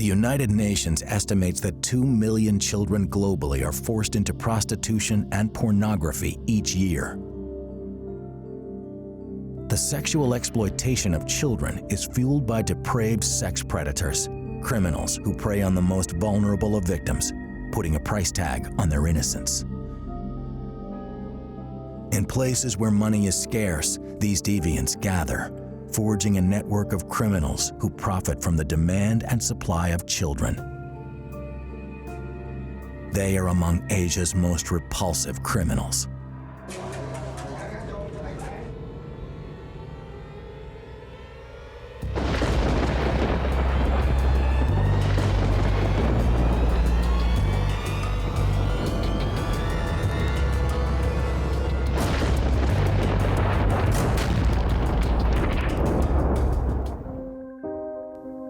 The United Nations estimates that 2 million children globally are forced into prostitution and pornography each year. The sexual exploitation of children is fueled by depraved sex predators, criminals who prey on the most vulnerable of victims, putting a price tag on their innocence. In places where money is scarce, these deviants gather, forging a network of criminals who profit from the demand and supply of children. They are among Asia's most repulsive criminals.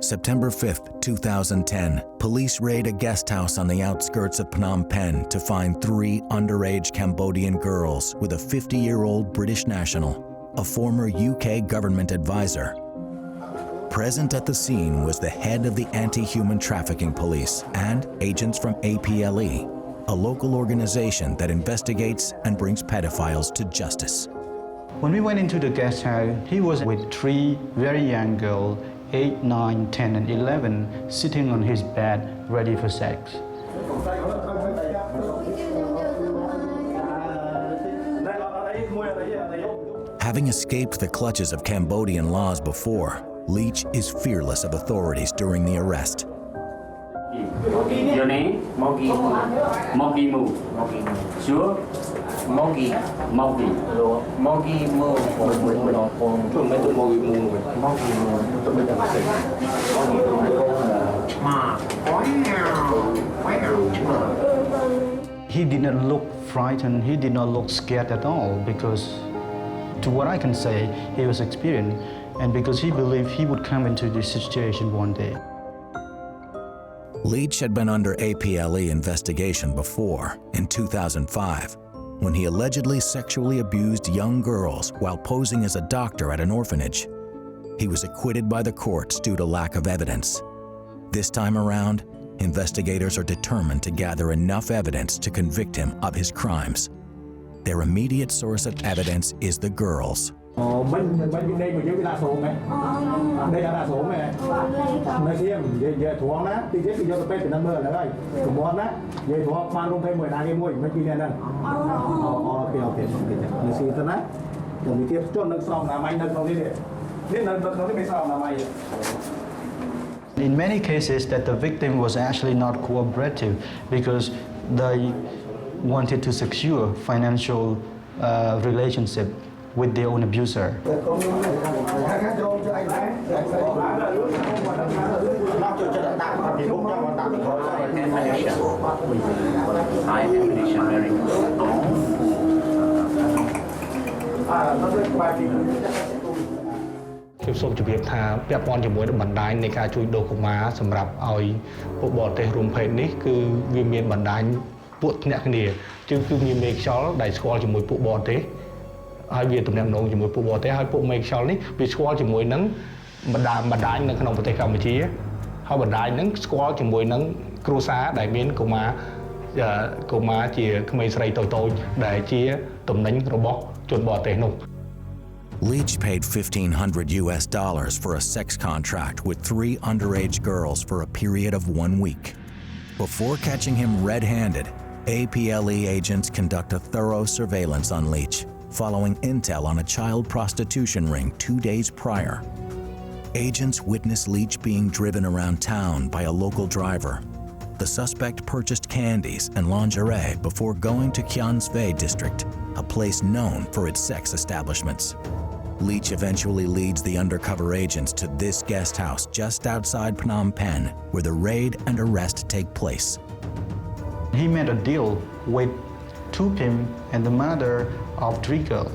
September 5, 2010, police raid a guest house on the outskirts of Phnom Penh to find 3 underage Cambodian girls with a 50-year-old British national, a former UK government advisor. Present at the scene was the head of the anti-human trafficking police and agents from APLE, a local organization that investigates and brings pedophiles to justice. When we went into the guest house, he was with 3 very young girls, 8, 9, 10, and 11, sitting on his bed, ready for sex. Having escaped the clutches of Cambodian laws before, Leech is fearless of authorities during the arrest. Your name? Mogi. Mogi move. Sure? Mogi. Mogi. Mogi move. He did not look frightened, he did not look scared at all, because to what I can say, he was experienced, and because he believed he would come into this situation one day. Leech had been under APLE investigation before, in 2005, when he allegedly sexually abused young girls while posing as a doctor at an orphanage. He was acquitted by the courts due to lack of evidence. This time around, investigators are determined to gather enough evidence to convict him of his crimes. Their immediate source of evidence is the girls. In many cases, that the victim was actually not cooperative because they wanted to secure financial relationship with their own abuser. Chúng tôi chỉ biết là việc bọn chúng tôi bản đạiในการช่วยดูกมาสำหรับเอาพวกบอดเตะรวมเพศนี้คือวิมีbản đạiพวกเนี่ยนี่จึงคือมีเมฆชอลได้สกอลจมูกพวกบอดเตะให้เวียนตำแหน่งนงจมูกพวกบอดเตะให้พวกเมฆชอลนี้วิสกอลจมูกนั้นbản đạiในขนมประเทศกัมพูชีให้bản đạiนั้นสกอลจมูกนั้นครูซาได้เมียนกูมาเจี๋ยขมิ้นใส่โตๆได้เจี๋ยตำแหน่งระบบจนบอดเตะนงLeech paid $1,500 for a sex contract with 3 underage girls for a period of 1 week. Before catching him red-handed, APLE agents conduct a thorough surveillance on Leech, following intel on a child prostitution ring 2 days prior. Agents witness Leech being driven around town by a local driver. The suspect purchased candies and lingerie before going to Kian Svei district, a place known for its sex establishments. Leech eventually leads the undercover agents to this guest house just outside Phnom Penh, where the raid and arrest take place. He made a deal with 2 pimps and the mother of 3 girls,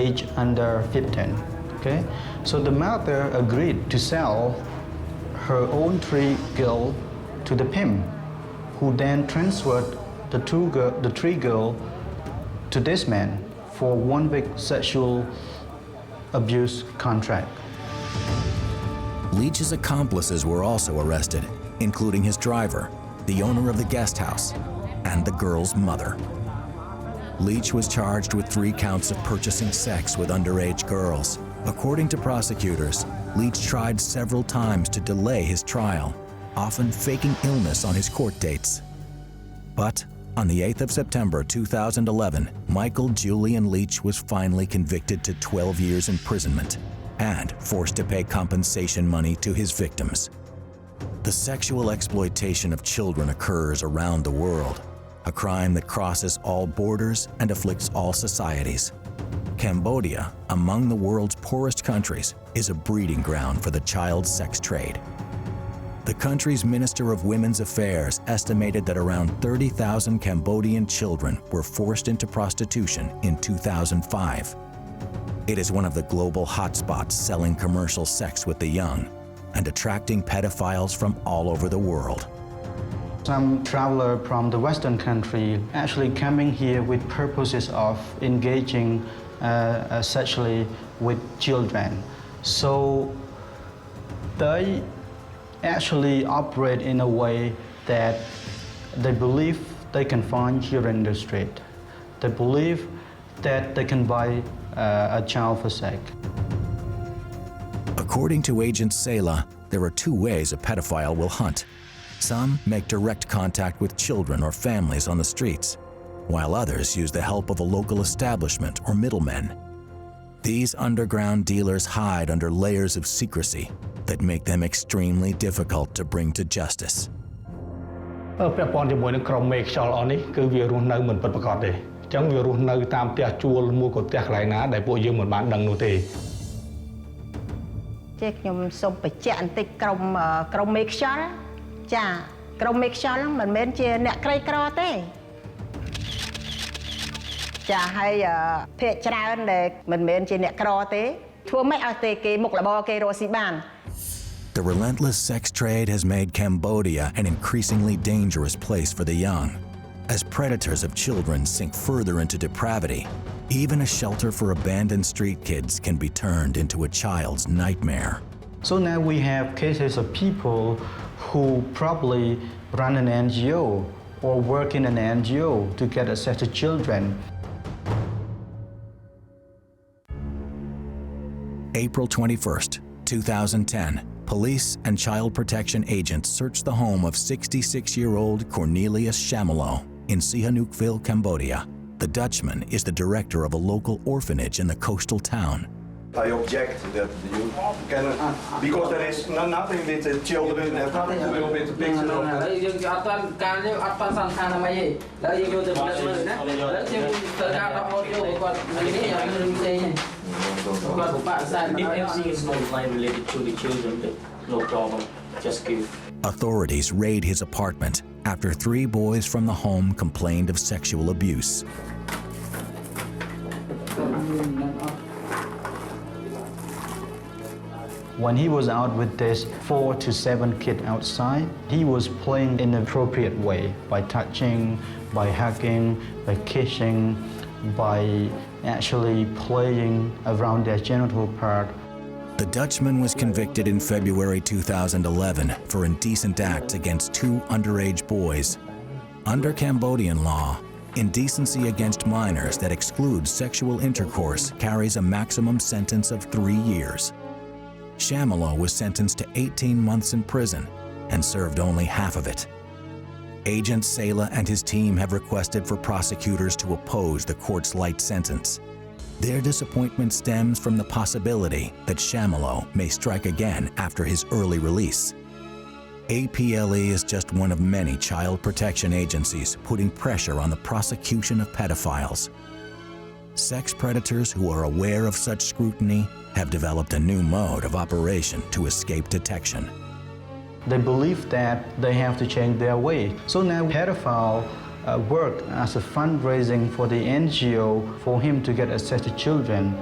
age under 15. Okay, so the mother agreed to sell her own 3 girls to the pimp, who then transferred the 3 girls to this man for 1 week sexual abuse contract. Leech's accomplices were also arrested, including his driver, the owner of the guest house, and the girl's mother. Leech was charged with 3 counts of purchasing sex with underage girls. According to prosecutors, Leech tried several times to delay his trial, often faking illness on his court dates. But on the 8th of September 2011, Michael Julian Leech was finally convicted to 12 years imprisonment and forced to pay compensation money to his victims. The sexual exploitation of children occurs around the world, a crime that crosses all borders and afflicts all societies. Cambodia, among the world's poorest countries, is a breeding ground for the child sex trade. The country's Minister of Women's Affairs estimated that around 30,000 Cambodian children were forced into prostitution in 2005. It is one of the global hotspots selling commercial sex with the young and attracting pedophiles from all over the world. Some traveler from the Western country actually coming here with purposes of engaging sexually with children. So they actually operate in a way that they believe they can find here in the street. They believe that they can buy a child for sex. According to Agent Sela, there are 2 ways a pedophile will hunt. Some make direct contact with children or families on the streets, while others use the help of a local establishment or middlemen. These underground dealers hide under layers of secrecy that make them extremely difficult to bring to justice. ពាក់ព័ន្ធជាមួយនឹងក្រុមមេខ្យល់អស់នេះគឺវារស់នៅមិនពិតប្រាកដទេអញ្ចឹងវារស់នៅតាមផ្ទះជួលមួយក៏ផ្ទះកន្លែងណាដែលពួកយើងមិនបានដឹងនោះទេខ្ញុំសូមបញ្ជាក់បន្តិចក្រុមមេខ្យល់ចាក្រុមមេខ្យល់ហ្នឹងមិនមែនជាអ្នកក្រីក្រទេចាហើយភាគច្រើនដែលមិនមែនជាអ្នកក្រទេធ្វើម៉េចឲ្យតែគេមុខរបរគេរកស៊ីបាន The relentless sex trade has made Cambodia an increasingly dangerous place for the young. As predators of children sink further into depravity, even a shelter for abandoned street kids can be turned into a child's nightmare. So now we have cases of people who probably run an NGO or work in an NGO to get access to children. April 21st, 2010, police and child protection agents searched the home of 66-year-old Cornelius Shamalo in Sihanoukville, Cambodia. The Dutchman is the director of a local orphanage in the coastal town. I object that you can, because there is nothing with the children, nothing to do with the picture of If everything is online related to the children, no problem, just give. Authorities raid his apartment after 3 boys from the home complained of sexual abuse. When he was out with this 4 to 7 kids outside, he was playing in an appropriate way by touching, by hugging, by kissing, by actually playing around their genital part. The Dutchman was convicted in February 2011 for indecent acts against 2 underage boys. Under Cambodian law, indecency against minors that excludes sexual intercourse carries a maximum sentence of 3 years. Shamalo was sentenced to 18 months in prison and served only half of it. Agent Sela and his team have requested for prosecutors to oppose the court's light sentence. Their disappointment stems from the possibility that Shamalo may strike again after his early release. APLE is just one of many child protection agencies putting pressure on the prosecution of pedophiles. Sex predators who are aware of such scrutiny have developed a new mode of operation to escape detection. They believe that they have to change their way. So now pedophile work as a fundraising for the NGO for him to get access to children.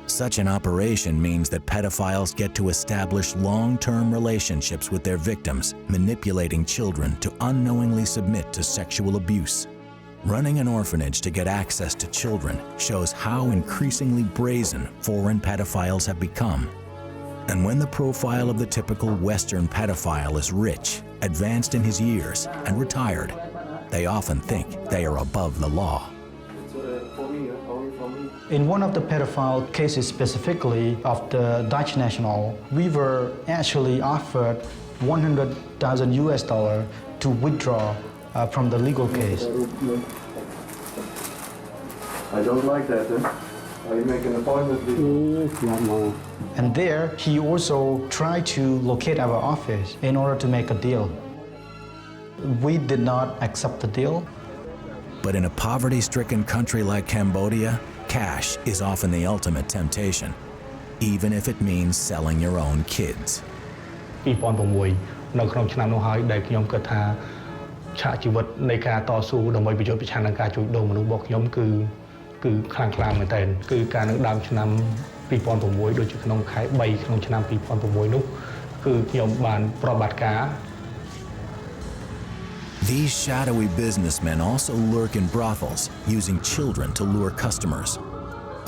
Such an operation means that pedophiles get to establish long-term relationships with their victims, manipulating children to unknowingly submit to sexual abuse. Running an orphanage to get access to children shows how increasingly brazen foreign pedophiles have become. And when the profile of the typical Western pedophile is rich, advanced in his years, and retired, they often think they are above the law. In one of the pedophile cases specifically of the Dutch national, we were actually offered $100,000 to withdraw from the legal case. I don't like that, huh? I make an appointment with you. And there, he also tried to locate our office in order to make a deal. We did not accept the deal. But in a poverty-stricken country like Cambodia, cash is often the ultimate temptation, even if it means selling your own kids. 2006 នៅក្នុងឆ្នាំនោះហើយដែលខ្ញុំគិតថាឆាកជីវិតនៃការតស៊ូដើម្បីប្រយុទ្ធប្រឆាំងនឹងការជួញដូរមនុស្សរបស់ខ្ញុំគឺខ្លាំងក្លាមែនទែនគឺការនៅដើមឆ្នាំ2006ដូចជាក្នុងខែ3ក្នុងឆ្នាំ2006នោះគឺខ្ញុំបានប្រតិបត្តិការ These shadowy businessmen also lurk in brothels, using children to lure customers.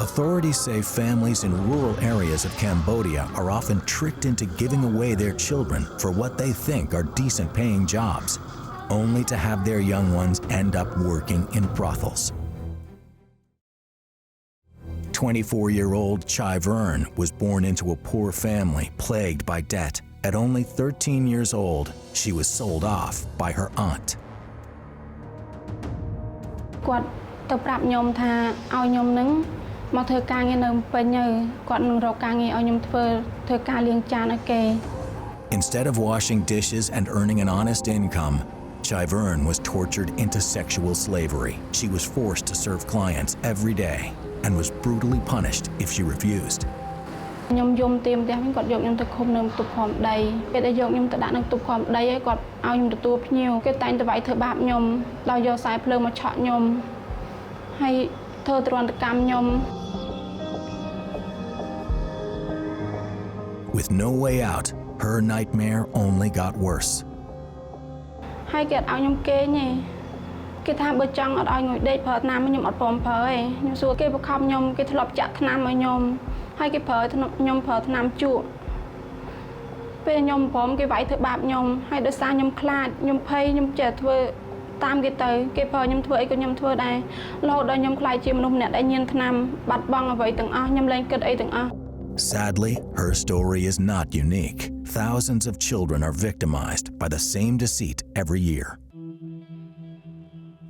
Authorities say families in rural areas of Cambodia are often tricked into giving away their children for what they think are decent-paying jobs, only to have their young ones end up working in brothels. 24-year-old Chai Vern was born into a poor family plagued by debt. At only 13 years old, she was sold off by her aunt. គាត់ទៅប្រាប់ខ្ញុំថាឲ្យខ្ញុំនឹងមកធ្វើការងារនៅពេញហើយគាត់នឹងរកការងារឲ្យខ្ញុំធ្វើការលាងចានឲ្យគេ Instead of washing dishes and earning an honest income, Chai Vern was tortured into sexual slavery. She was forced to serve clients every day and was brutally punished if she refused. ខ្ញុំយំទៀមផ្ទះវិញគាត់យកខ្ញុំទៅឃុំនៅបន្ទប់ខំដីពេលដែលយកខ្ញុំទៅដាក់នៅបន្ទប់ខំដីហើយគាត់ឲ្យខ្ញុំទទួលភ្ញៀវគេតែងតែវាយធ្វើបាបខ្ញុំដោយយកខ្សែភ្លើងមកឆក់ខ្ញុំហើយធ្វើទរណកម្មខ្ញុំ With no way out, her nightmare only got worse. ហើយគេអត់ឲ្យខ្ញុំគេងទេគេថាបើចង់អត់ឲ្យងុយដេកប្រើថ្នាំខ្ញុំអត់ព្រមប្រើទេខ្ញុំសួរគេបង្ខំខ្ញុំគេធ្លាប់ចាក់ថ្នាំឲ្យខ្ញុំហើយគេប្រើខ្ញុំប្រើថ្នាំជក់ពេលខ្ញុំព្រមគេវាយធ្វើបាបខ្ញុំហើយដោយសារខ្ញុំខ្លាចខ្ញុំភ័យខ្ញុំចេះធ្វើតាមគេទៅគេប្រើខ្ញុំធ្វើអីក៏ខ្ញុំធ្វើដែររហូតដល់ខ្ញុំខ្លាចជាមនុស្សម្នាក់ដែលញៀនថ្នាំបាត់បង់អ្វីទាំងអស់ខ្ញុំលែងគិតអីទាំងអស់ Sadly, her story is not unique. Thousands of children are victimized by the same deceit every year.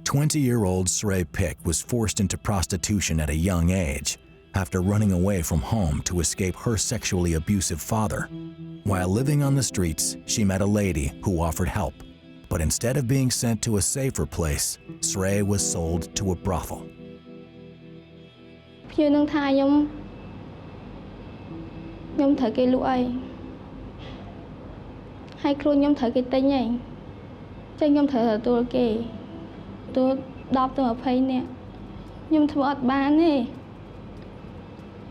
20-year-old Srey Pick was forced into prostitution at a young age after running away from home to escape her sexually abusive father. While living on the streets, she met a lady who offered help. But instead of being sent to a safer place, Srey was sold to a brothel. ខ្ញុំត្រូវគេលក់អីហើយខ្លួនខ្ញុំត្រូវគេទិញអីចឹងខ្ញុំត្រូវទទួលគេទទួល10ទៅ20នាក់ខ្ញុំធ្វើអត់បានទេ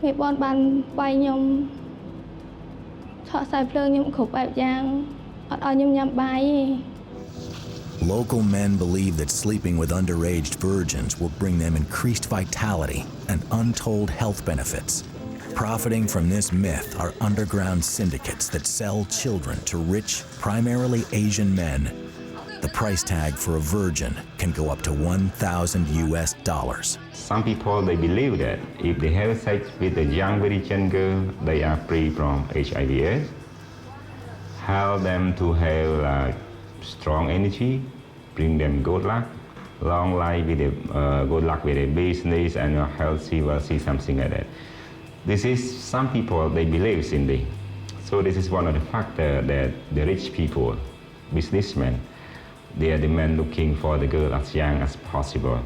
ពេលបងបានបាយខ្ញុំឆក់ខ្សែភ្លើងខ្ញុំគ្រប់បែបយ៉ាងអត់ឲ្យខ្ញុំញ៉ាំបាយទេ Local men believe that sleeping with underage virgins will bring them increased vitality and untold health benefits. Profiting from this myth are underground syndicates that sell children to rich, primarily Asian men. The price tag for a virgin can go up to $1,000. Some people, they believe that if they have sex with a young virgin girl, they are free from HIV/AIDS. Help them to have strong energy, bring them good luck, long life with good luck with a business and a healthy, wealthy, something like that. This is some people, they believe in this. So this is one of the factors that the rich people, businessmen, they are the men looking for the girl as young as possible.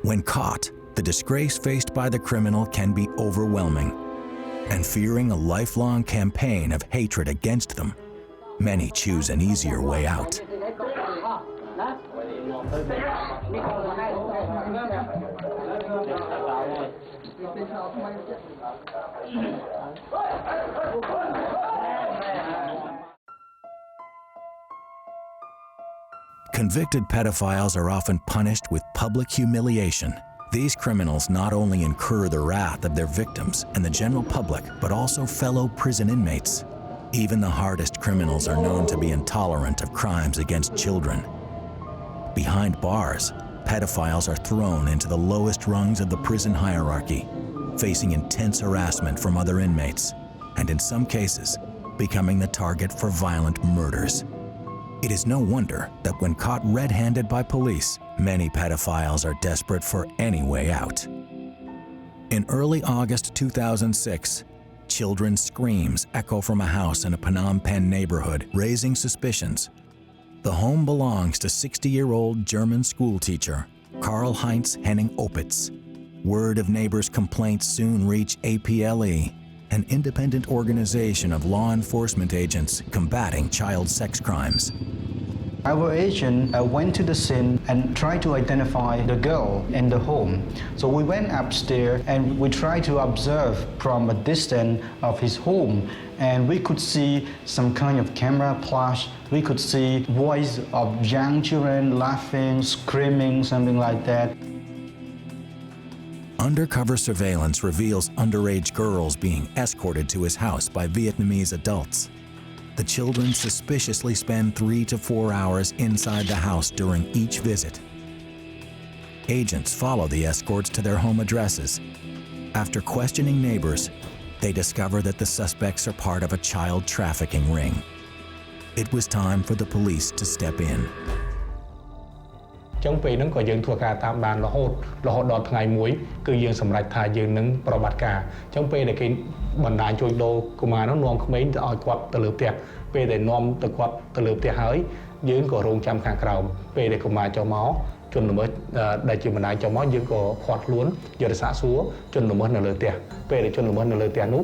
When caught, the disgrace faced by the criminal can be overwhelming. And fearing a lifelong campaign of hatred against them, many choose an easier way out. Convicted pedophiles are often punished with public humiliation These criminals not only incur the wrath of their victims and the general public, but also fellow prison inmates. Even the hardest criminals are known to be intolerant of crimes against children. Behind bars, pedophiles are thrown into the lowest rungs of the prison hierarchy, facing intense harassment from other inmates, and in some cases, becoming the target for violent murders. It is no wonder that when caught red-handed by police, many pedophiles are desperate for any way out. In early August 2006, children's screams echo from a house in a Phnom Penh neighborhood, raising suspicions. The home belongs to 60-year-old German schoolteacher Karl-Heinz Henning Opitz. Word of neighbors' complaints soon reach APLE, an independent organization of law enforcement agents combating child sex crimes. Our agent went to the scene and tried to identify the girl in the home. So we went upstairs and we tried to observe from a distance of his home, and we could see some kind of camera flash. We could see voice of young children laughing, screaming, something like that. Undercover surveillance reveals underage girls being escorted to his house by Vietnamese adults. The children suspiciously spend 3 to 4 hours inside the house during each visit. Agents follow the escorts to their home addresses. After questioning neighbors, they discover that the suspects are part of a child trafficking ring. It was time for the police to step in. ចឹងពេលហ្នឹងក៏យើងធ្វើការតាមដានរហូតដល់ថ្ងៃមួយគឺយើងសម្រេចថាយើងនឹងប្រតិបត្តិការចឹងពេលដែលគេបណ្ដាញជួយដូរកុមារនោះនាំក្មេងទៅឲ្យគាត់ទៅលើផ្ទះពេលដែលនាំទៅគាត់ទៅលើផ្ទះហើយយើងក៏រងចាំខាងក្រោមពេលដែលកុមារចូលមកជនល្មើសដែលជាបណ្ដាញចូលមកយើងក៏ខាត់ខ្លួនយកទៅសាកសួរជនល្មើសនៅលើផ្ទះពេលដែលជនល្មើសនៅលើផ្ទះនោះ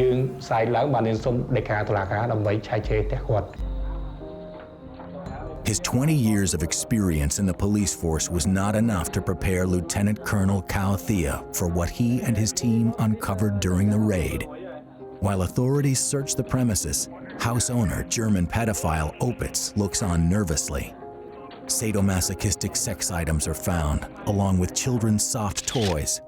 យើងផ្សាយឡើងបានសុំដីកាតុលាការដើម្បីឆែកឆេរផ្ទះគាត់ His 20 years of experience in the police force was not enough to prepare Lieutenant Colonel Cao Thea for what he and his team uncovered during the raid. While authorities search the premises, house owner, German pedophile Opitz looks on nervously. Sadomasochistic sex items are found, along with children's soft toys.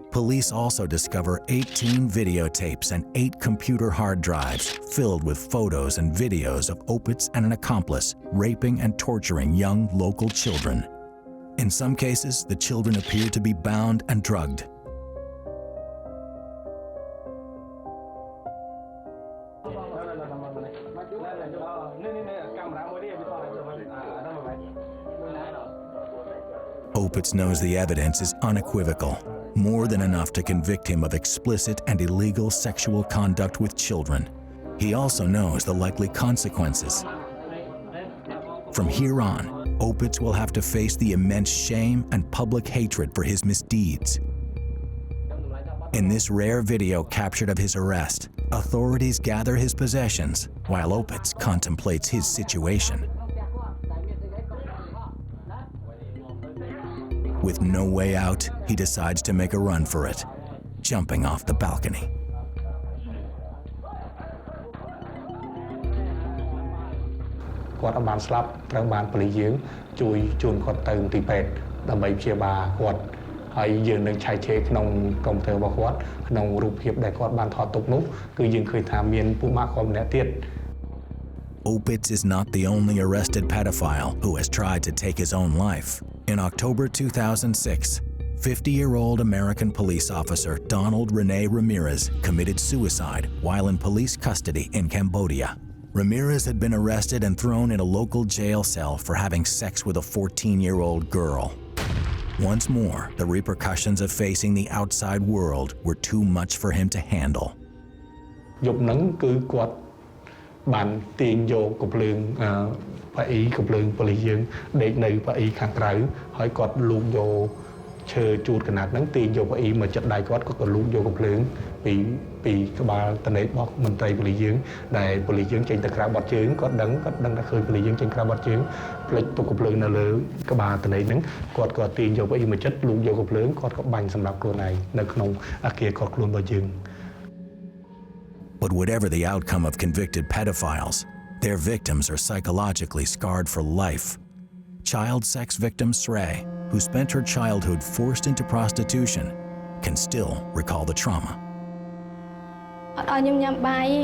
Police also discover 18 videotapes and 8 computer hard drives filled with photos and videos of Opitz and an accomplice raping and torturing young local children. In some cases, the children appear to be bound and drugged. Opitz knows the evidence is unequivocal, more than enough to convict him of explicit and illegal sexual conduct with children. He also knows the likely consequences. From here on, Opitz will have to face the immense shame and public hatred for his misdeeds. In this rare video captured of his arrest, authorities gather his possessions while Opitz contemplates his situation. With no way out, he decides to make a run for it, jumping off the balcony. គាត់អត់បានស្លាប់ត្រូវបានប៉ូលីសយើងជួយជូនគាត់ទៅទីពេទ្យដើម្បីព្យាបាលគាត់ហើយយើងនឹងឆែកឆេរក្នុងកុំព្យូទ័ររបស់គាត់ក្នុងរូបភាពដែលគាត់បានថតទុកនោះគឺយើងឃើញថាមានពួកម៉ាក់គាត់ម្នាក់ទៀត Opitz is not the only arrested pedophile who has tried to take his own life. In October 2006, 50-year-old American police officer Donald Rene Ramirez committed suicide while in police custody in Cambodia. Ramirez had been arrested and thrown in a local jail cell for having sex with a 14-year-old girl. Once more, the repercussions of facing the outside world were too much for him to handle. យប់ហ្នឹងគឺគាត់បានទាញយកកំភ្លើងប៉ាអ៊ីកំភ្លើងប៉ូលីសយើងដេកនៅប៉ាអ៊ីខាងក្រៅហើយគាត់លូកយកឈើជូតកណាត់ហ្នឹងទាញយកប៉ាអ៊ីមកចិត្តដៃគាត់ក៏លូកយកកំភ្លើងពីក្បាលតនេតរបស់មន្ត្រីប៉ូលីសយើងដែលប៉ូលីសយើងចេញទៅក្រៅបាត់ជើងគាត់ដឹងថាឃើញប៉ូលីសយើងចេញក្រៅបាត់ជើងផ្លេចទុកកំភ្លើងនៅលើក្បាលតនេតហ្នឹងគាត់ក៏ទាញយកប៉ាអ៊ីមកចិត្តលូកយកកំភ្លើងគាត់ក៏បាញ់សម្រាប់ខ្លួនឯងនៅក្នុងអគារគាត់ខ្លួនរបស់យើង But whatever the outcome of convicted pedophiles, their victims are psychologically scarred for life. Child sex victim Srey who spent her childhood forced into prostitution, can still recall the trauma. អត់ឲ្យខ្ញុំញ៉ាំបាយទេ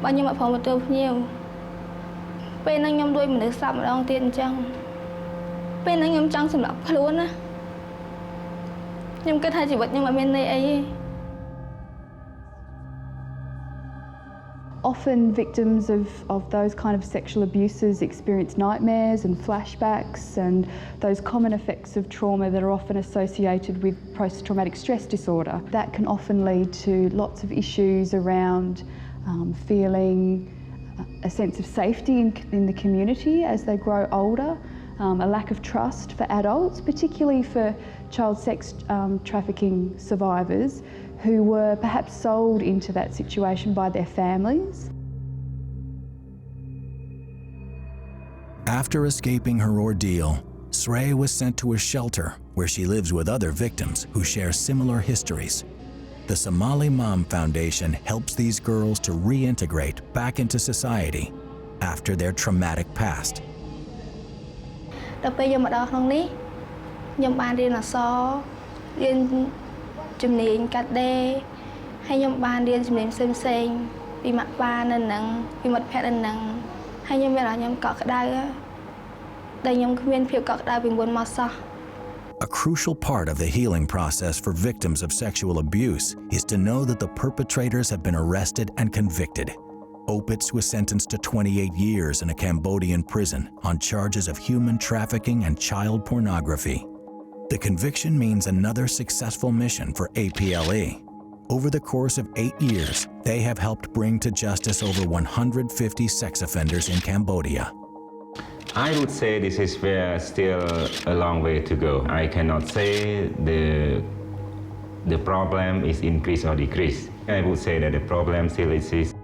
បើខ្ញុំអត់ព្រមទទួលភ្ញៀវពេលហ្នឹងខ្ញុំដូចមនុស្សស្លាប់ម្ដងទៀតអញ្ចឹងពេលហ្នឹងខ្ញុំចង់សម្លាប់ខ្លួនណាខ្ញុំគិតថាជីវិតខ្ញុំអត់មានន័យអីទេ Often victims of those kind of sexual abuses experience nightmares and flashbacks and those common effects of trauma that are often associated with post-traumatic stress disorder. That can often lead to lots of issues around feeling a sense of safety in the community as they grow older, a lack of trust for adults, particularly for child sex trafficking survivors who were perhaps sold into that situation by their families. After escaping her ordeal, Srey was sent to a shelter where she lives with other victims who share similar histories. The Somali Mom Foundation helps these girls to reintegrate back into society after their traumatic past. ដល់ពេលខ្ញុំមកដល់ក្នុងនេះខ្ញុំបានរៀនអក្សររៀនជំនាញកាត់ដេរហើយខ្ញុំបានរៀនជំនាញផ្សេងៗពីម៉ាក់ប៉ានៅនឹងពីមិត្តភក្តិនៅនឹងហើយខ្ញុំមានអារម្មណ៍ខ្ញុំកក់ក្ដៅដែលខ្ញុំគ្មានភាពកក់ក្ដៅពីមុនមកសោះ A crucial part of the healing process for victims of sexual abuse is to know that the perpetrators have been arrested and convicted. Opitz was sentenced to 28 years in a Cambodian prison on charges of human trafficking and child pornography. The conviction means another successful mission for APLE. Over the course of 8 years, they have helped bring to justice over 150 sex offenders in Cambodia. I would say this is still a long way to go. I cannot say the problem is increase or decrease. I would say that the problem still exists.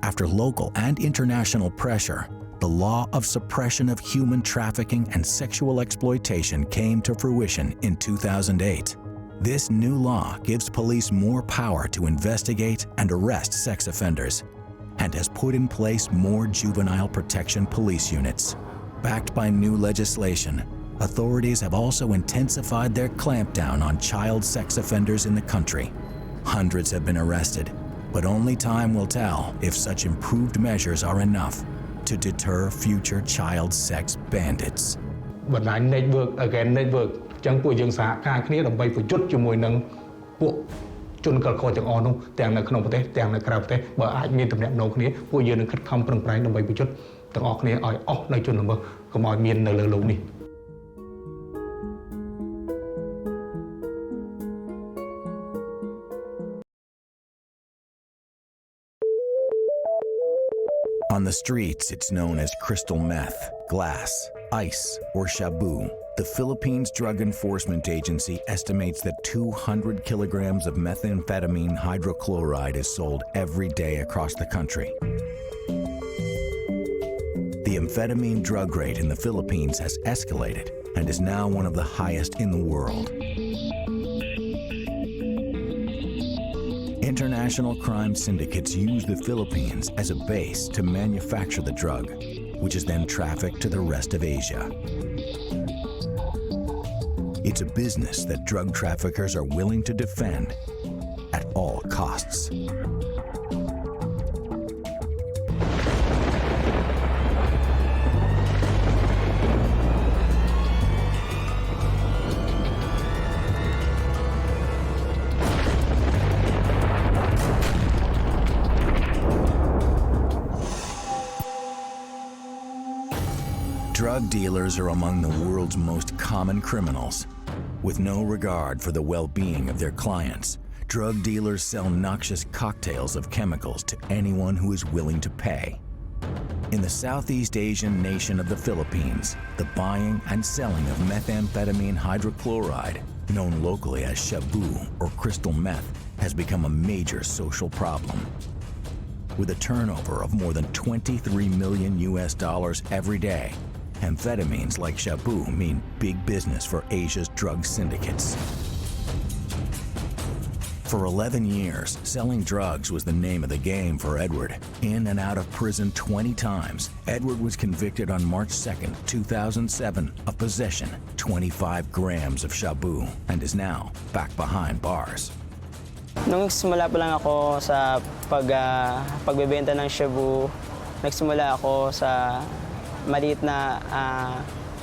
After local and international pressure, the law of suppression of human trafficking and sexual exploitation came to fruition in 2008. This new law gives police more power to investigate and arrest sex offenders and has put in place more juvenile protection police units. Backed by new legislation, authorities have also intensified their clampdown on child sex offenders in the country. Hundreds have been arrested, but only time will tell if such improved measures are enough to deter future child sex bandits. បណ្ដាញ network again network អញ្ចឹងពួកយើងសហការគ្នាដើម្បីប្រយុទ្ធជាមួយនឹងពួកជនក្រីក្រទាំងអស់នោះទាំងនៅក្នុងប្រទេសទាំងនៅក្រៅប្រទេសបើអាចមានទំនាក់ទំនងគ្នាពួកយើងនឹងខិតខំប្រឹងប្រែងដើម្បីប្រយុទ្ធទាំងអស់គ្នាឲ្យអស់នៅជនល្មើសកុំឲ្យមាននៅលើលោកនេះ On the streets, it's known as crystal meth, glass, ice, or shabu. The Philippines Drug Enforcement Agency estimates that 200 kilograms of methamphetamine hydrochloride is sold every day across the country. The amphetamine drug rate in the Philippines has escalated and is now one of the highest in the world. International crime syndicates use the Philippines as a base to manufacture the drug, which is then trafficked to the rest of Asia. It's a business that drug traffickers are willing to defend at all costs. Drug dealers are among the world's most common criminals. With no regard for the well-being of their clients, drug dealers sell noxious cocktails of chemicals to anyone who is willing to pay. In the Southeast Asian nation of the Philippines, the buying and selling of methamphetamine hydrochloride, known locally as shabu or crystal meth, has become a major social problem. With a turnover of more than $23 million every day, amphetamines like shabu mean big business for Asia's drug syndicates. For 11 years, selling drugs was the name of the game for Edward. In and out of prison 20 times, Edward was convicted on March 2nd, 2007 of possession 25 grams of shabu and is now back behind bars. Nung simula pa lang ako sa pagbebenta ng shabu, nagsimula ako sa maliit na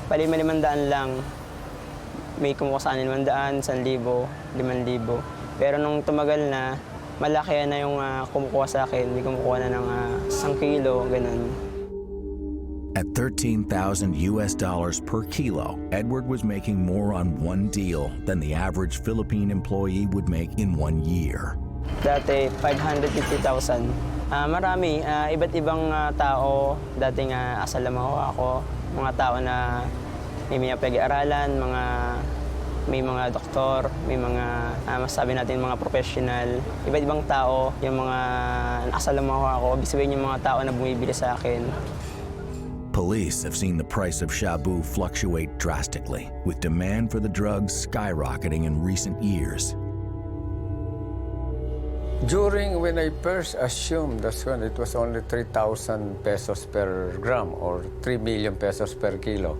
pali-500 lang. May kumuha sa 500, 1,000, 5,000. Pero nung tumagal na, malaki na yung kumukuha sa akin. May kumukuha na ng 1 kilo, ganun. At $13,000 per kilo, Edward was making more on one deal than the average Philippine employee would make in 1 year. Dati, 550,000. Marami, iba't ibang tao. Dating asalamaho ako. Mga tao na may pag-aaralan, may mga doktor, may mga, masabi natin, mga professional. Iba't ibang tao, yung mga asalamaho ako, ibig sabihin yung mga tao na bumibili sa akin. Police have seen the price of shabu fluctuate drastically, with demand for the drugs skyrocketing in recent years. During when I first assumed that's when it was only 3,000 pesos per gram or 3 million pesos per kilo.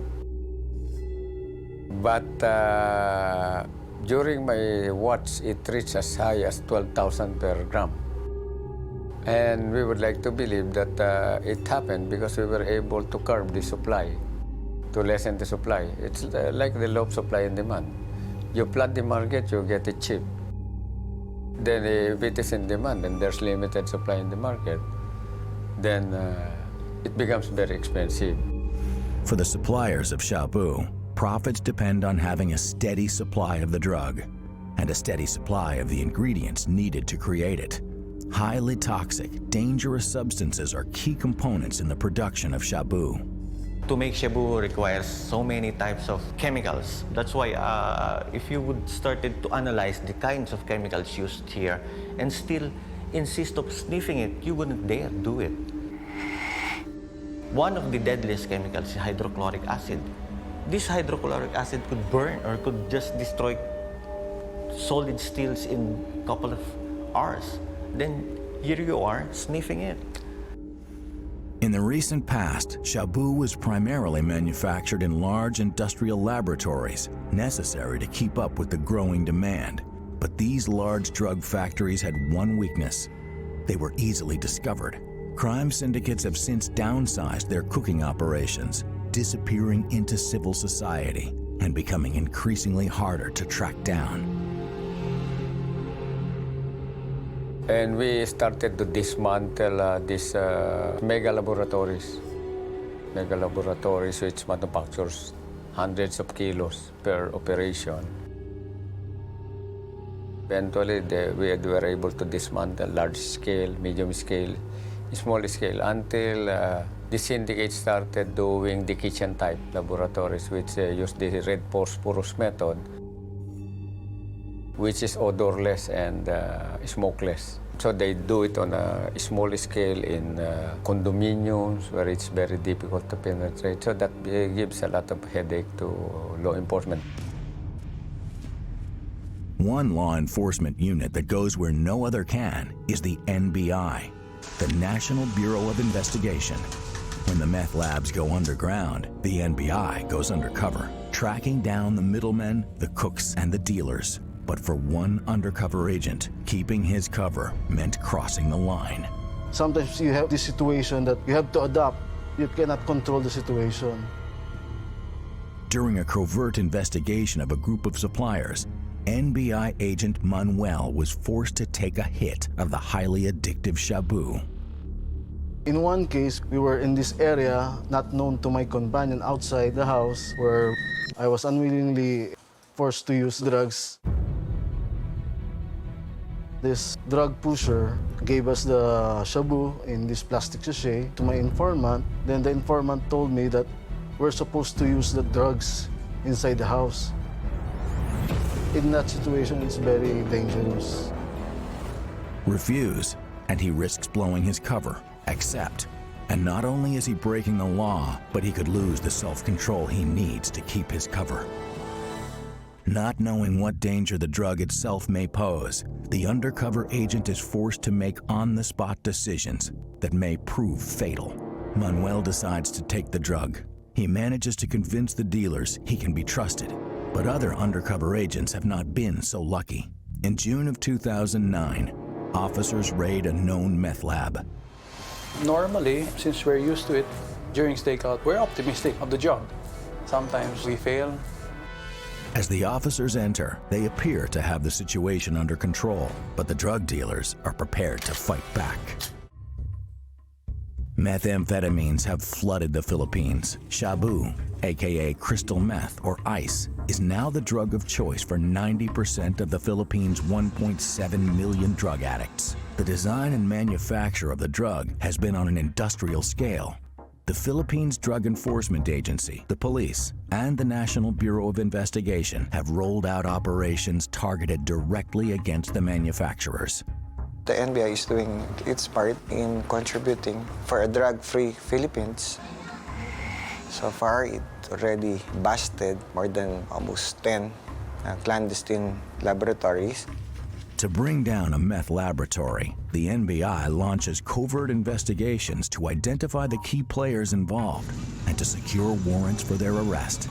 But during my watch, it reached as high as 12,000 per gram. And we would like to believe that it happened because we were able to curb the supply, to lessen the supply. It's like the law of supply and demand. You flood the market, you get it cheap. Then if it is in demand and there's limited supply in the market, then it becomes very expensive. For the suppliers of shabu, profits depend on having a steady supply of the drug and a steady supply of the ingredients needed to create it. Highly toxic, dangerous substances are key components in the production of shabu. To make shabu requires so many types of chemicals. That's why if you would started to analyze the kinds of chemicals used here and still insist of sniffing it, you wouldn't dare do it. One of the deadliest chemicals is hydrochloric acid. This hydrochloric acid could burn or could just destroy solid steels in a couple of hours. Then here you are, sniffing it. In the recent past, shabu was primarily manufactured in large industrial laboratories, necessary to keep up with the growing demand. But these large drug factories had one weakness. They were easily discovered. Crime syndicates have since downsized their cooking operations, disappearing into civil society and becoming increasingly harder to track down. And we started to dismantle these mega laboratories which manufactures hundreds of kilos per operation. Eventually, we were able to dismantle large scale, medium scale, small scale, until the syndicate started doing the kitchen type laboratories, which use the red phosphorus method, which is odorless and smokeless. So they do it on a small scale in condominiums where it's very difficult to penetrate. So that gives a lot of headache to law enforcement. One law enforcement unit that goes where no other can is the NBI, the National Bureau of Investigation. When the meth labs go underground, the NBI goes undercover, tracking down the middlemen, the cooks, and the dealers. But for one undercover agent, keeping his cover meant crossing the line. Sometimes you have this situation that you have to adapt. You cannot control the situation. During a covert investigation of a group of suppliers, NBI agent Manuel was forced to take a hit of the highly addictive shabu. In one case, we were in this area, not known to my companion, outside the house, where I was unwillingly forced to use drugs. This drug pusher gave us the shabu in this plastic sachet to my informant. Then the informant told me that we're supposed to use the drugs inside the house. In that situation, it's very dangerous. Refuse, and he risks blowing his cover. Accept, and not only is he breaking the law, but he could lose the self-control he needs to keep his cover. Not knowing what danger the drug itself may pose, the undercover agent is forced to make on-the-spot decisions that may prove fatal. Manuel decides to take the drug. He manages to convince the dealers he can be trusted, but other undercover agents have not been so lucky. In June of 2009, officers raid a known meth lab. Normally, since we're used to it, during stakeout, we're optimistic of the job. Sometimes we fail. As the officers enter, they appear to have the situation under control, but the drug dealers are prepared to fight back. Methamphetamines have flooded the Philippines. Shabu, aka crystal meth or ice, is now the drug of choice for 90% of the Philippines' 1.7 million drug addicts. The design and manufacture of the drug has been on an industrial scale. The Philippines Drug Enforcement Agency, the police, and the National Bureau of Investigation have rolled out operations targeted directly against the manufacturers. The NBI is doing its part in contributing for a drug-free Philippines. So far, it already busted more than almost 10 clandestine laboratories. To bring down a meth laboratory, the NBI launches covert investigations to identify the key players involved and to secure warrants for their arrest.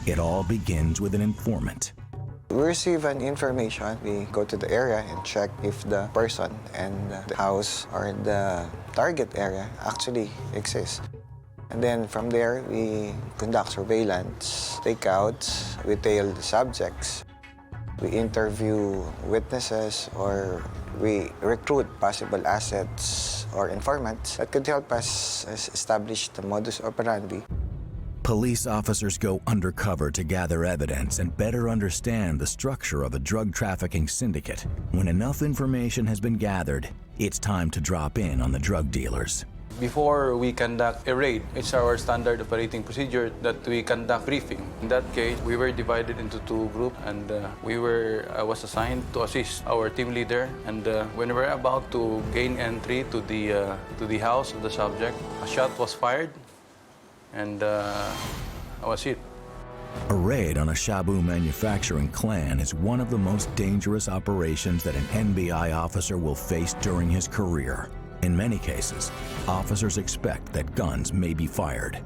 It all begins with an informant. We receive an information, we go to the area and check if the person and the house or the target area actually exists. And then from there, we conduct surveillance, takeouts, we tail the subjects. We interview witnesses or we recruit possible assets or informants that could help us establish the modus operandi. Police officers go undercover to gather evidence and better understand the structure of a drug trafficking syndicate. When enough information has been gathered, it's time to drop in on the drug dealers. Before we conduct a raid, it's our standard operating procedure that we conduct briefing. In that case, we were divided into two groups, and I was assigned to assist our team leader. And when we were about to gain entry to the house of the subject, a shot was fired, and that was it. A raid on a Shabu manufacturing clan is one of the most dangerous operations that an NBI officer will face during his career. In many cases, officers expect that guns may be fired.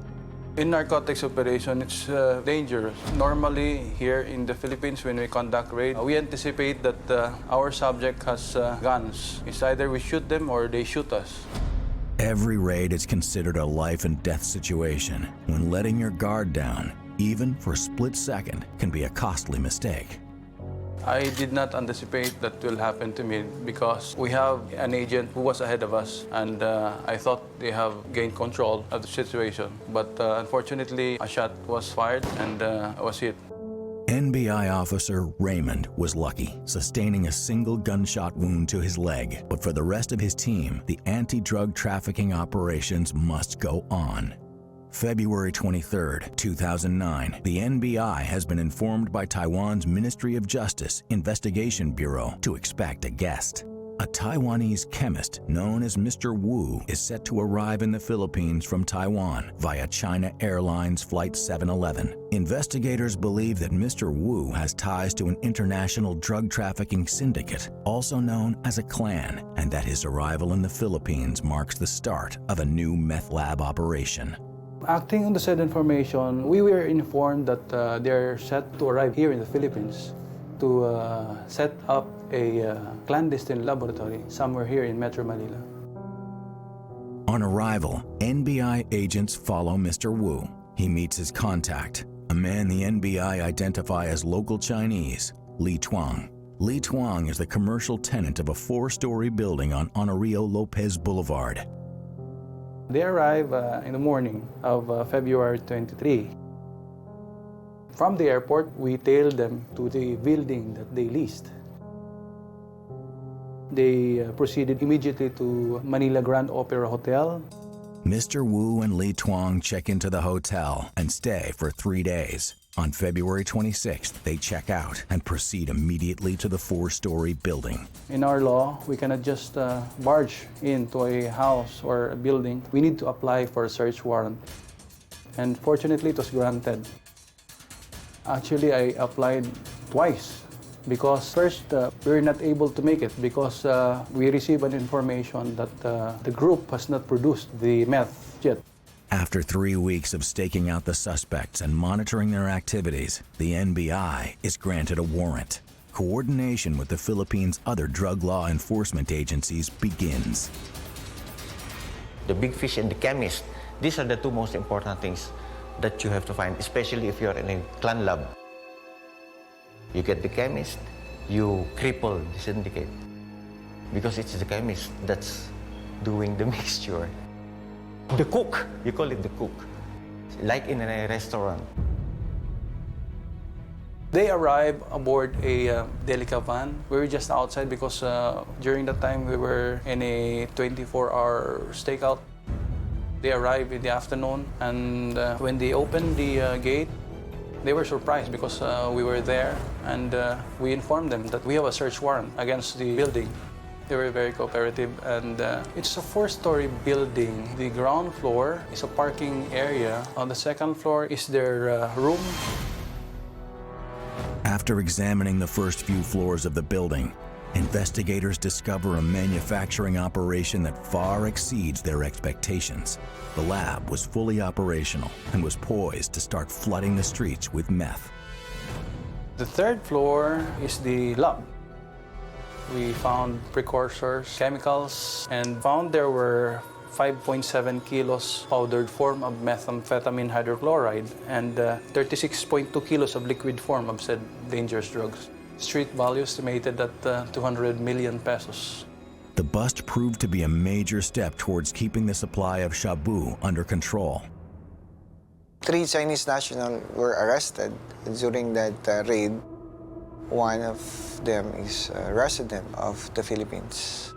In narcotics operation, it's dangerous. Normally, here in the Philippines, when we conduct raid, we anticipate that our subject has guns. It's either we shoot them or they shoot us. Every raid is considered a life and death situation, when letting your guard down, even for a split second, can be a costly mistake. I did not anticipate that will happen to me because we have an agent who was ahead of us, and I thought they have gained control of the situation. But unfortunately, a shot was fired and I was hit. NBI officer Raymond was lucky, sustaining a single gunshot wound to his leg. But for the rest of his team, the anti-drug trafficking operations must go on. February 23, 2009, the NBI has been informed by Taiwan's Ministry of Justice Investigation Bureau to expect a guest. A Taiwanese chemist known as Mr. Wu is set to arrive in the Philippines from Taiwan via China Airlines Flight 711. Investigators believe that Mr. Wu has ties to an international drug trafficking syndicate, also known as a clan, and that his arrival in the Philippines marks the start of a new meth lab operation. Acting on the said information, we were informed that they're set to arrive here in the Philippines to set up a clandestine laboratory somewhere here in Metro Manila. On arrival, NBI agents follow Mr. Wu. He meets his contact, a man the NBI identify as local Chinese, Li Tuang. Li Tuang is the commercial tenant of a 4-story building on Honorio Lopez Boulevard. They arrive in the morning of February 23. From the airport, we tailed them to the building that they leased. They proceeded immediately to Manila Grand Opera Hotel. Mr. Wu and Li Tuang check into the hotel and stay for 3 days. On February 26th, they check out and proceed immediately to the 4-story building. In our law, we cannot just barge into a house or a building. We need to apply for a search warrant. And fortunately, it was granted. Actually, I applied twice because first we were not able to make it because we received an information that the group has not produced the meth yet. After 3 weeks of staking out the suspects and monitoring their activities, the NBI is granted a warrant. Coordination with the Philippines' other drug law enforcement agencies begins. The big fish and the chemist, these are the two most important things that you have to find, especially if you're in a clan lab. You get the chemist, you cripple the syndicate because it's the chemist that's doing the mixture. The cook, you call it the cook, like in a restaurant. They arrived aboard a Delica van. We were just outside because during that time we were in a 24-hour stakeout. They arrived in the afternoon, and when they opened the gate, they were surprised because we were there, and we informed them that we have a search warrant against the building. They were very cooperative, and it's a 4-story building. The ground floor is a parking area. On the second floor is their room. After examining the first few floors of the building, investigators discover a manufacturing operation that far exceeds their expectations. The lab was fully operational and was poised to start flooding the streets with meth. The third floor is the lab. We found precursors, chemicals, and found there were 5.7 kilos powdered form of methamphetamine hydrochloride and 36.2 kilos of liquid form of said dangerous drugs. Street value estimated at 200 million pesos. The bust proved to be a major step towards keeping the supply of shabu under control. 3 Chinese nationals were arrested during that raid. One of them is a resident of the Philippines.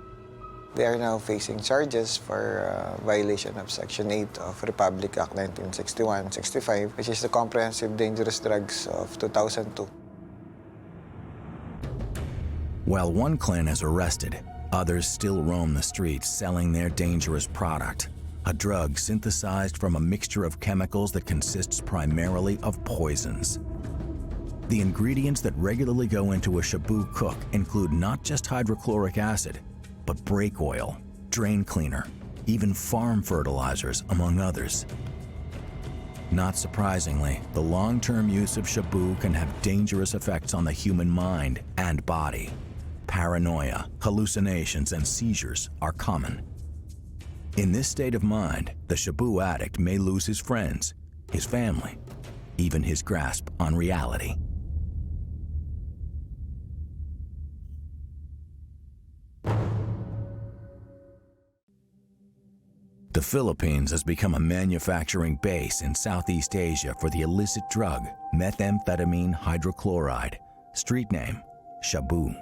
They are now facing charges for violation of Section 8 of Republic Act 1961-65, which is the Comprehensive Dangerous Drugs of 2002. While one clan is arrested, others still roam the streets selling their dangerous product, a drug synthesized from a mixture of chemicals that consists primarily of poisons. The ingredients that regularly go into a shabu cook include not just hydrochloric acid, but brake oil, drain cleaner, even farm fertilizers, among others. Not surprisingly, the long-term use of shabu can have dangerous effects on the human mind and body. Paranoia, hallucinations, and seizures are common. In this state of mind, the shabu addict may lose his friends, his family, even his grasp on reality. The Philippines has become a manufacturing base in Southeast Asia for the illicit drug methamphetamine hydrochloride, street name shabu.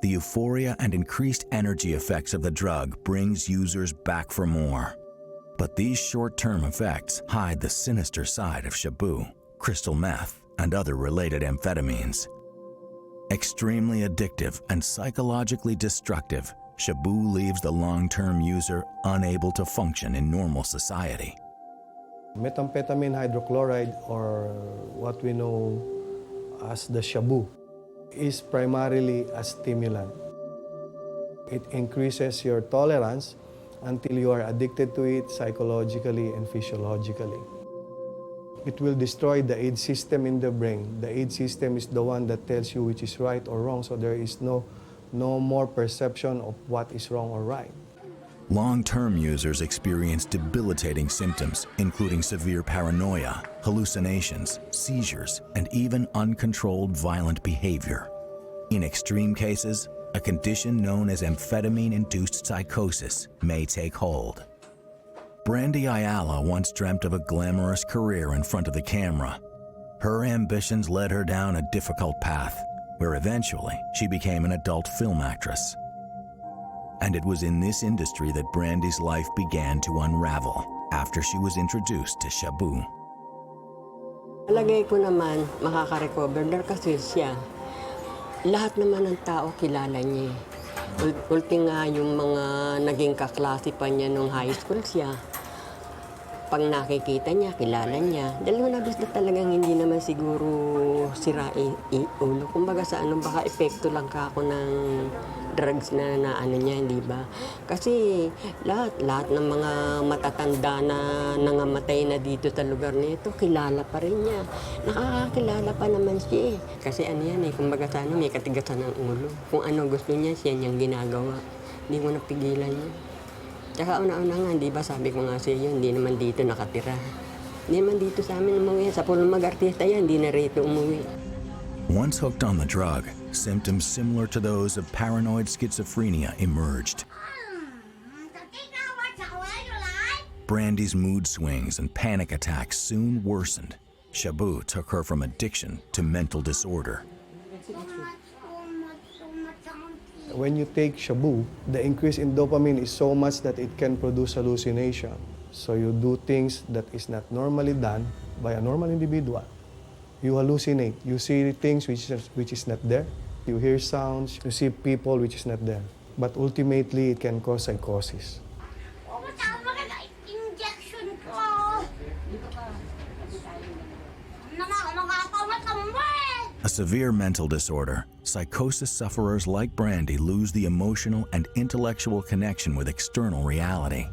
The euphoria and increased energy effects of the drug brings users back for more. But these short-term effects hide the sinister side of shabu, crystal meth, and other related amphetamines. Extremely addictive and psychologically destructive, shabu leaves the long-term user unable to function in normal society. Methamphetamine hydrochloride, or what we know as the shabu, is primarily a stimulant. It increases your tolerance until you are addicted to it psychologically and physiologically. It will destroy the age system in the brain. The age system is the one that tells you which is right or wrong, so there is no more perception of what is wrong or right. Long-term users experience debilitating symptoms, including severe paranoia, hallucinations, seizures, and even uncontrolled violent behavior. In extreme cases, a condition known as amphetamine-induced psychosis may take hold. Brandy Ayala once dreamt of a glamorous career in front of the camera. Her ambitions led her down a difficult path, where eventually she became an adult film actress. And it was in this industry that Brandy's life began to unravel after she was introduced to shabu. Alagay ko naman makaka-recover dahil kasi siya. Lahat naman ng tao kilala niya. Ulti nga yung mga naging kaklase pa niya nung high school siya. pag nakikita niya, kilala niya. Dalawa na gusto talagang hindi naman siguro sirain ulo. Kumbaga sa ano, baka epekto lang ka ako ng drugs na ano niya, hindi ba? Kasi lahat ng mga matatanda na nangamatay na dito sa lugar nito, kilala pa rin niya. Nakakakilala pa naman siya eh. Kasi ano yan eh, kumbaga sa ano, may katigasan ng ulo. Kung ano gusto niya, siya niyang ginagawa. Hindi mo napigilan niya. Tsaka una-una nga, di ba, sabi ko nga sa iyo, hindi naman dito nakatira. Hindi naman dito sa amin umuwi. Sa pulong mag-artista yan, hindi na rito umuwi. Once hooked on the drug, symptoms similar to those of paranoid schizophrenia emerged. Brandy's mood swings and panic attacks soon worsened. Shabu took her from addiction to mental disorder. When you take shabu, the increase in dopamine is so much that it can produce hallucination. So you do things that is not normally done by a normal individual. You hallucinate. You see things which is not there. You hear sounds. You see people which is not there. But ultimately, it can cause psychosis. A severe mental disorder, psychosis sufferers like Brandy lose the emotional and intellectual connection with external reality.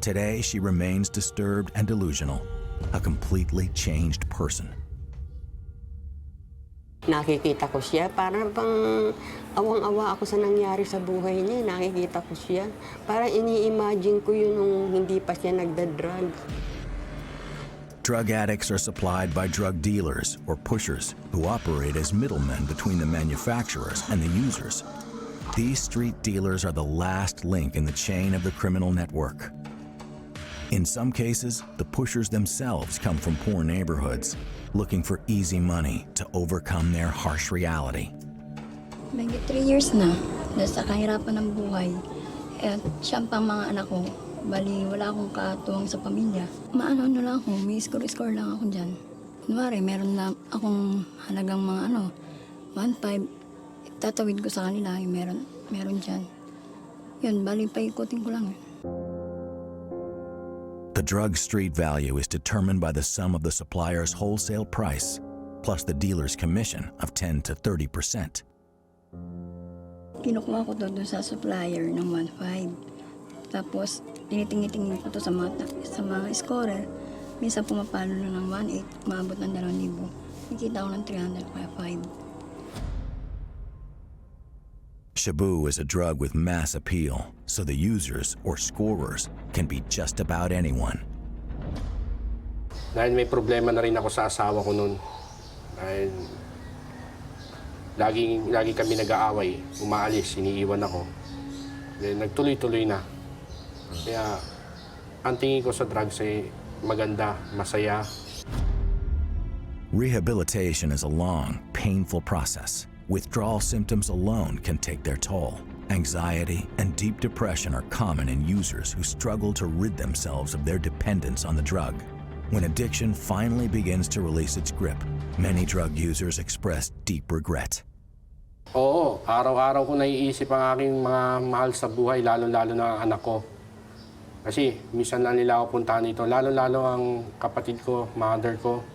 Today, she remains disturbed and delusional, a completely changed person. Nakikita ko siya, parang bang awang-awa ako sa nangyari sa buhay niya. Nakikita ko siya. Parang ini-imagine ko yun nung hindi pa siya nagda-drugs. Drug addicts are supplied by drug dealers or pushers who operate as middlemen between the manufacturers and the users. These street dealers are the last link in the chain of the criminal network. In some cases, the pushers themselves come from poor neighborhoods, looking for easy money to overcome their harsh reality. May 3 years na sa kahirapan ng buhay. At siyang pang mga anak ko. Bali, wala akong katuwang sa pamilya. Maano lang ako, may score lang ako dyan. Kunwari, meron na akong halagang mga 1.5, tatawid ko sa kanila, yung meron dyan. Yun, bali, paikutin ko lang yun. The drug street value is determined by the sum of the supplier's wholesale price, plus the dealer's commission of 10 to 30%. Kinukuha ko doon sa supplier ng 1.5. Tapos, tinitingin ko to sa mga scorer. Minsan pumapalo na ng 1.8, maabot ng 2,000. Nakita ko ng 300, 5. Shabu is a drug with mass appeal, so the users or scorers can be just about anyone. Dahil may problema na rin ako sa asawa ko noon. Dahil lagi kami nag-aaway, umaalis, iniiwan ako. Then, nagtuloy-tuloy na. Kaya, ang tingin ko sa drugs ay maganda, masaya. Rehabilitation is a long, painful process. Withdrawal symptoms alone can take their toll. Anxiety and deep depression are common in users who struggle to rid themselves of their dependence on the drug. When addiction finally begins to release its grip, many drug users express deep regret. Oo, araw-araw ko naiisip ang aking mga mahal sa buhay, lalo-lalo na ang anak ko. Kasi minsan lang nila ako puntahan dito, lalo-lalo ang kapatid ko, mother ko.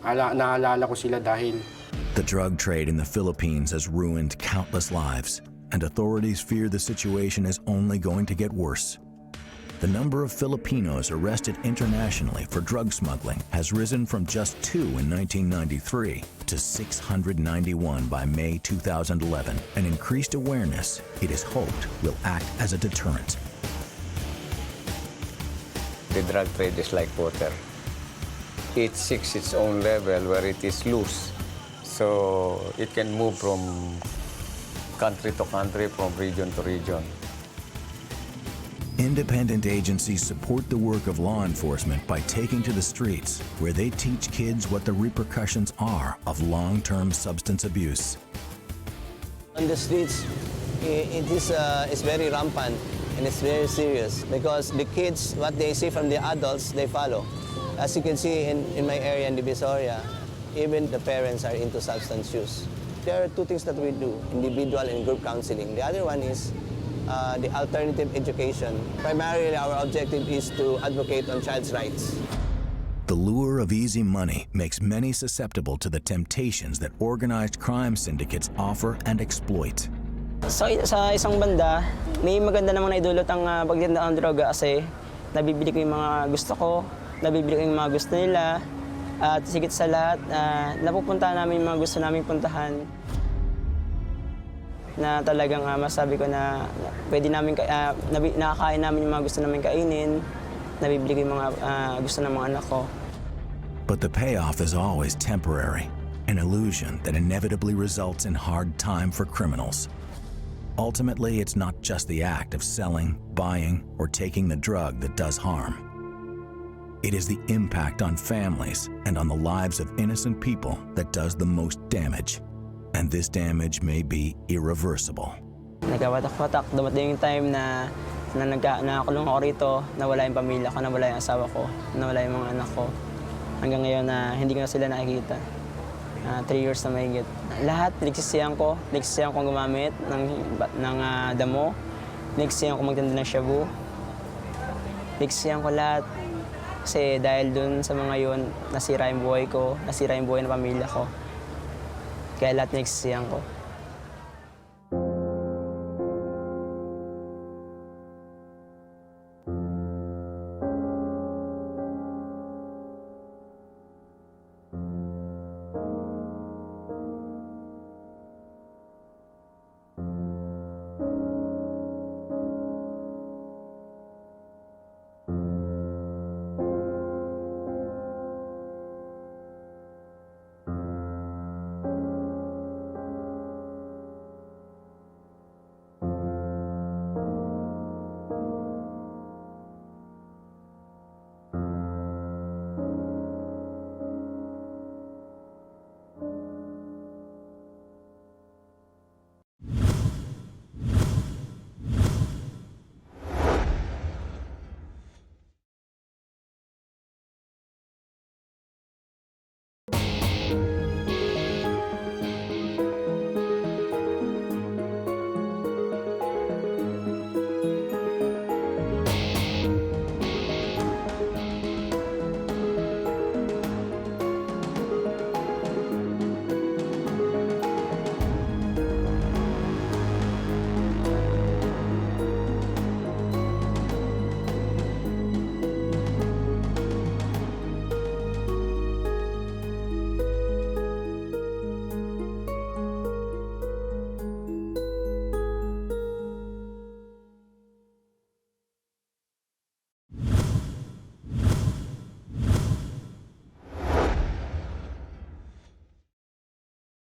Naalala ko sila dahil... The drug trade in the Philippines has ruined countless lives, and authorities fear the situation is only going to get worse. The number of Filipinos arrested internationally for drug smuggling has risen from just 2 in 1993 to 691 by May 2011, and increased awareness, it is hoped, will act as a deterrent. The drug trade is like water. It seeks its own level where it is loose. So it can move from country to country, from region to region. Independent agencies support the work of law enforcement by taking to the streets, where they teach kids what the repercussions are of long-term substance abuse. On the streets, it's very rampant and it's very serious because the kids, what they see from the adults, they follow. As you can see in my area in Divisoria, even the parents are into substance use. There are two things that we do, individual and group counseling. The other one is the alternative education. Primarily, our objective is to advocate on child's rights. The lure of easy money makes many susceptible to the temptations that organized crime syndicates offer and exploit. Sa isang banda, may maganda namang naidulot ang pagtinda ng droga kasi nabibili ko yung mga gusto ko, nabibili ko yung mga gusto nila, at sigit sa lahat, napupunta namin yung mga gusto naming puntahan. Na talagang masabi ko na pwede namin, nakakain namin yung mga gusto namin kainin, nabibili ko yung mga gusto ng mga anak ko. But the payoff is always temporary, an illusion that inevitably results in hard time for criminals. Ultimately, it's not just the act of selling, buying, or taking the drug that does harm. It is the impact on families and on the lives of innocent people that does the most damage. And this damage may be irreversible. Nagkawatak-watak, dumating yung time na nakakulong ako rito, nawala yung pamilya ko, nawala yung asawa ko, nawala yung mga anak ko. Hanggang ngayon na hindi ko na sila nakikita. 3 years na mahigit. Lahat, nagsisiyan ko gumamit ng damo, nagsisiyan ko magtinda ng shabu, nagsisiyan ko lahat. Kasi dahil dun sa mga yun, nasira yung buhay ko, nasira yung buhay ng pamilya ko. Kaya lahat nagsisiyan ko.